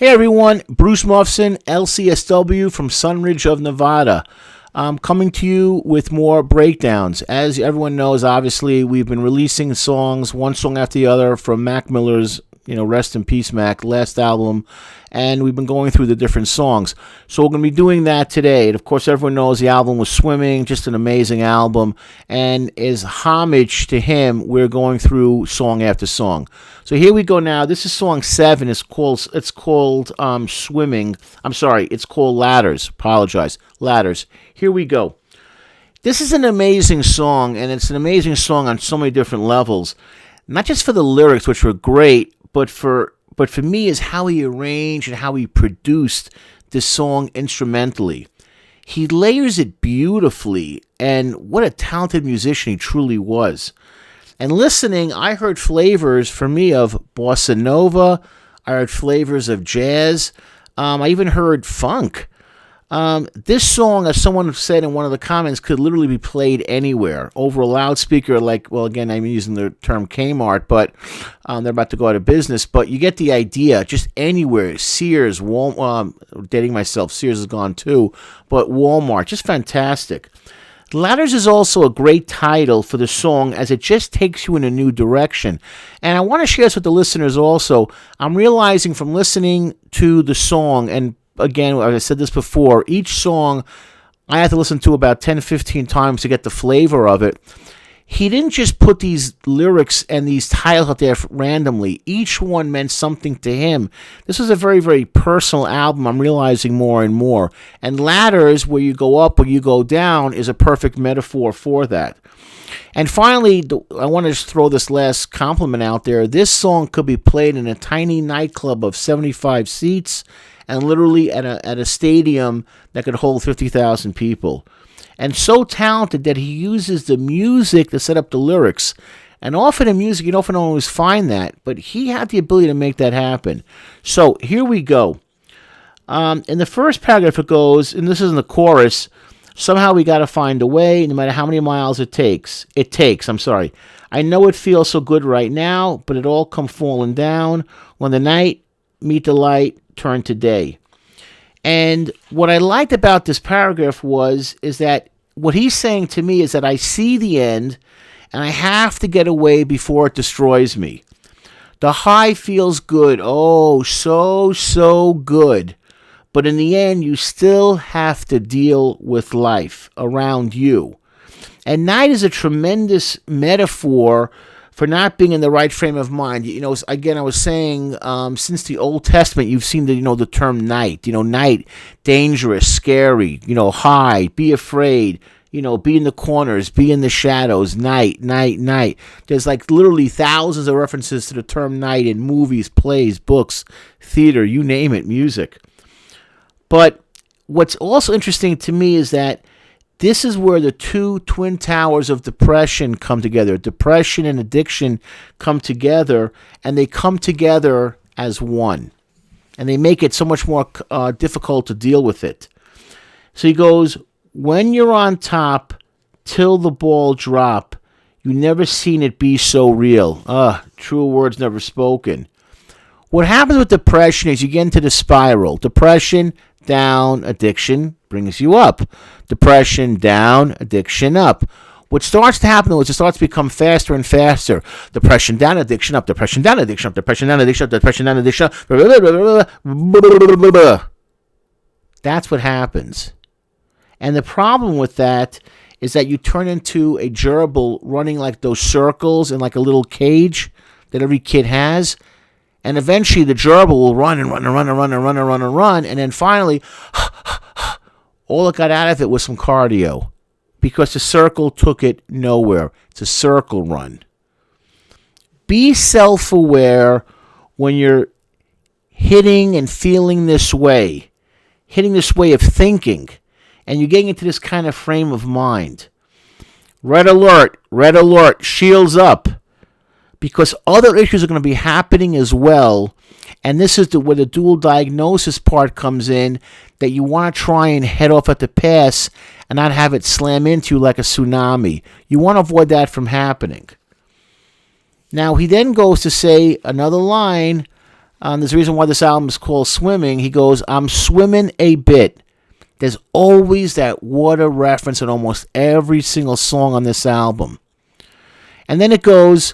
Hey everyone, Bruce Mufson, LCSW from SUNRIDGE of Nevada. I'm coming to you with more breakdowns. As everyone knows, obviously, we've been releasing songs, one song after the other, from Mac Miller's, rest in peace, Mac, last album, and we've been going through the different songs. So we're going to be doing that today. And of course, everyone knows the album was Swimming, just an amazing album, and as homage to him, we're going through song after song. So here we go now. This is song 7. It's called Swimming. I'm sorry, it's called Ladders. Apologize. Ladders. Here we go. This is an amazing song, and it's an amazing song on so many different levels. Not just for the lyrics, which were great, but for me is how he arranged and how he produced this song instrumentally. He layers it beautifully, and what a talented musician he truly was. And listening, I heard flavors, for me, of bossa nova. I heard flavors of jazz. I even heard funk. This song, as someone said in one of the comments, could literally be played anywhere, over a loudspeaker, again, I'm using the term Kmart, but they're about to go out of business, but you get the idea, just anywhere. Sears, Walmart, dating myself, Sears is gone too, but Walmart, just fantastic. Ladders is also a great title for the song, as it just takes you in a new direction. And I want to share this with the listeners also. I'm realizing from listening to the song, and again, I said this before, each song I have to listen to about 10, 15 times to get the flavor of it. He didn't just put these lyrics and these titles out there randomly. Each one meant something to him. This was a very, very personal album, I'm realizing more and more. And Ladders, where you go up or you go down, is a perfect metaphor for that. And finally, I want to just throw this last compliment out there. This song could be played in a tiny nightclub of 75 seats and literally at a stadium that could hold 50,000 people. And so talented that he uses the music to set up the lyrics. And often in music, you don't always find that, but he had the ability to make that happen. So here we go. In the first paragraph it goes, and this is in the chorus, somehow we got to find a way, no matter how many miles it takes. I know it feels so good right now, but it all come falling down when the night meet the light, turn to day. And what I liked about this paragraph is that what he's saying to me is that I see the end, and I have to get away before it destroys me. The high feels good, oh, so good. But in the end, you still have to deal with life around you. And night is a tremendous metaphor for not being in the right frame of mind. Again, I was saying, since the Old Testament, you've seen the term night. Night, dangerous, scary, high, be afraid, be in the corners, be in the shadows, night. There's literally thousands of references to the term night in movies, plays, books, theater, you name it, music. But what's also interesting to me is that this is where the two twin towers of depression come together. Depression and addiction come together, and they come together as one. And they make it so much more difficult to deal with it. So he goes, when you're on top, till the ball drop, you never seen it be so real. True words never spoken. What happens with depression is you get into the spiral. Depression, down, addiction brings you up. Depression, down, addiction up. What starts to happen is it starts to become faster and faster. Depression, down, addiction up. Depression, down, addiction up. Depression, down, addiction up. Depression, down, addiction up. That's what happens. And the problem with that is that you turn into a gerbil running like those circles in like a little cage that every kid has. And eventually the gerbil will run, and then finally, all it got out of it was some cardio, because the circle took it nowhere. It's a circle run. Be self-aware when you're hitting and feeling this way of thinking, and you're getting into this kind of frame of mind. Red alert, shields up. Because other issues are going to be happening as well. And this is where the dual diagnosis part comes in, that you want to try and head off at the pass and not have it slam into you like a tsunami. You want to avoid that from happening. Now, he then goes to say another line, There's a reason why this album is called Swimming. He goes, I'm swimming a bit. There's always that water reference in almost every single song on this album. And then it goes,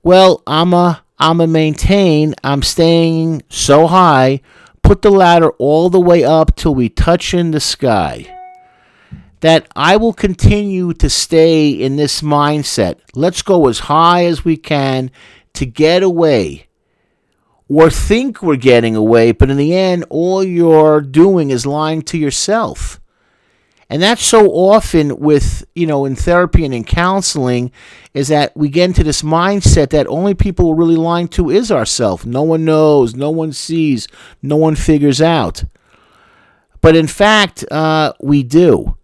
well, I'm a maintain, I'm staying so high, put the ladder all the way up till we touch in the sky. That I will continue to stay in this mindset. Let's go as high as we can to get away. Or think we're getting away, but in the end, all you're doing is lying to yourself. And that's so often with, in therapy and in counseling, is that we get into this mindset that only people we're really lying to is ourselves. No one knows, no one sees, no one figures out. But in fact, we do.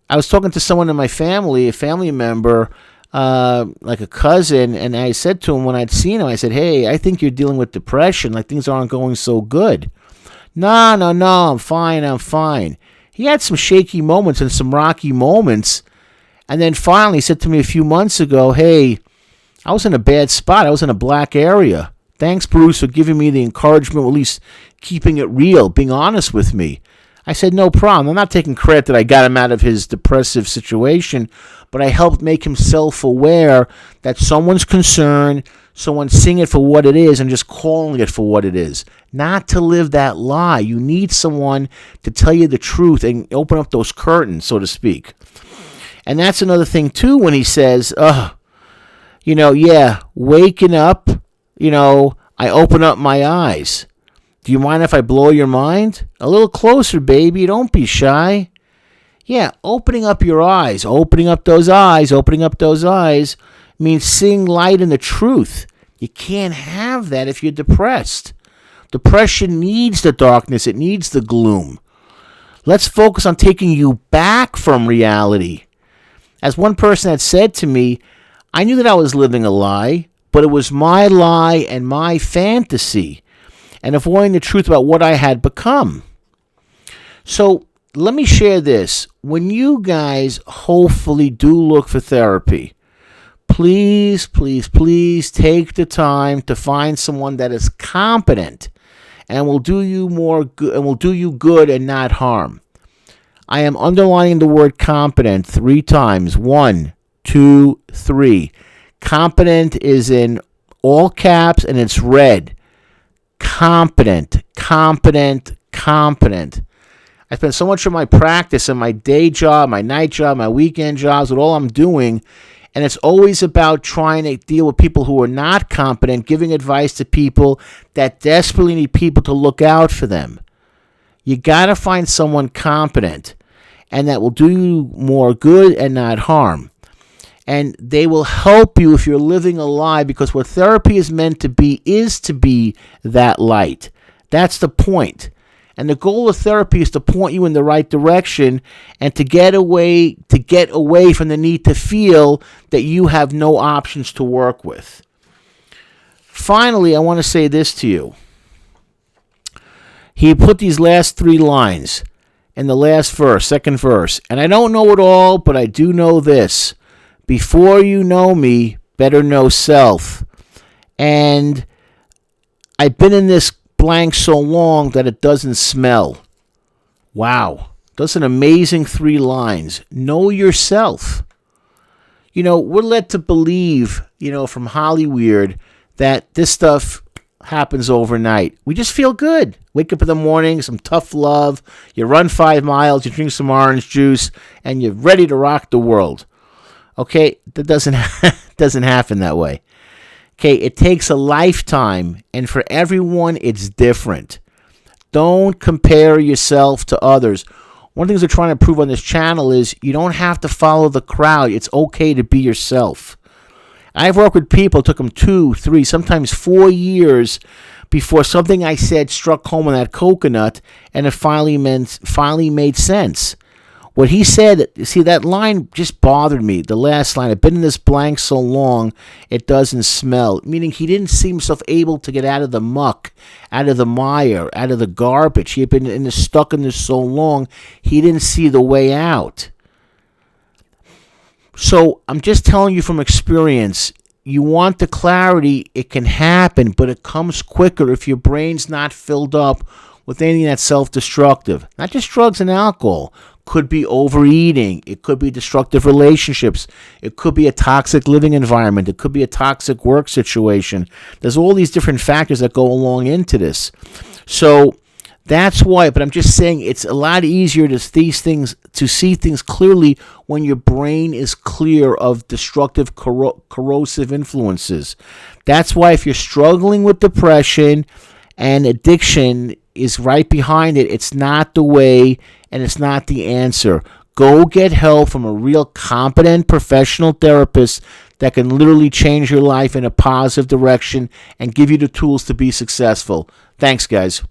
I was talking to someone in my family, a family member, like a cousin, and I said to him when I'd seen him, I said, hey, I think you're dealing with depression, like things aren't going so good. No, I'm fine. He had some shaky moments and some rocky moments, and then finally he said to me a few months ago, hey, I was in a bad spot, I was in a black area. Thanks, Bruce, for giving me the encouragement, or at least keeping it real, being honest with me. I said, no problem. I'm not taking credit that I got him out of his depressive situation, but I helped make him self-aware that someone's concerned, someone's seeing it for what it is and just calling it for what it is. Not to live that lie. You need someone to tell you the truth and open up those curtains, so to speak. And that's another thing, too, when he says, waking up, I open up my eyes. Do you mind if I blow your mind? A little closer, baby. Don't be shy. Yeah, opening up your eyes, opening up those eyes means seeing light in the truth. You can't have that if you're depressed. Depression needs the darkness. It needs the gloom. Let's focus on taking you back from reality. As one person had said to me, I knew that I was living a lie, but it was my lie and my fantasy, and avoiding the truth about what I had become. So let me share this. When you guys hopefully do look for therapy, please take the time to find someone that is competent and will do you good and not harm. I am underlining the word competent 3 times. 1, 2, 3. Competent is in all caps and it's red. Competent. I spend so much of my practice and my day job, my night job, my weekend jobs, with all I'm doing, and it's always about trying to deal with people who are not competent, giving advice to people that desperately need people to look out for them. You got to find someone competent, and that will do you more good and not harm. And they will help you if you're living a lie, because what therapy is meant to be is to be that light. That's the point. And the goal of therapy is to point you in the right direction and to get away from the need to feel that you have no options to work with. Finally, I want to say this to you. He put these last 3 lines in the last verse, second verse. And I don't know it all, but I do know this. Before you know me, better know self. And I've been in this blank so long that it doesn't smell. Wow. That's an amazing 3 lines. Know yourself. We're led to believe, from Hollywood, that this stuff happens overnight. We just feel good. Wake up in the morning, some tough love, you run 5 miles, you drink some orange juice, and you're ready to rock the world. Okay, that doesn't happen that way. Okay, it takes a lifetime, and for everyone, it's different. Don't compare yourself to others. One of the things we're trying to prove on this channel is you don't have to follow the crowd. It's okay to be yourself. I've worked with people, it took them 2, 3, sometimes 4 years before something I said struck home on that coconut, and it finally made sense. What he said, see, that line just bothered me. The last line, I've been in this blank so long, it doesn't smell. Meaning he didn't see himself able to get out of the muck, out of the mire, out of the garbage. He had been stuck in this so long, he didn't see the way out. So I'm just telling you from experience, you want the clarity, it can happen, but it comes quicker if your brain's not filled up with anything that's self-destructive. Not just drugs and alcohol. Could be overeating. It could be destructive relationships. It could be a toxic living environment. It could be a toxic work situation. There's all these different factors that go along into this. So that's why, but I'm just saying it's a lot easier to see things clearly when your brain is clear of destructive, corrosive influences. That's why if you're struggling with depression and addiction is right behind it, it's not the way and it's not the answer. Go get help from a real competent professional therapist that can literally change your life in a positive direction and give you the tools to be successful. Thanks, guys.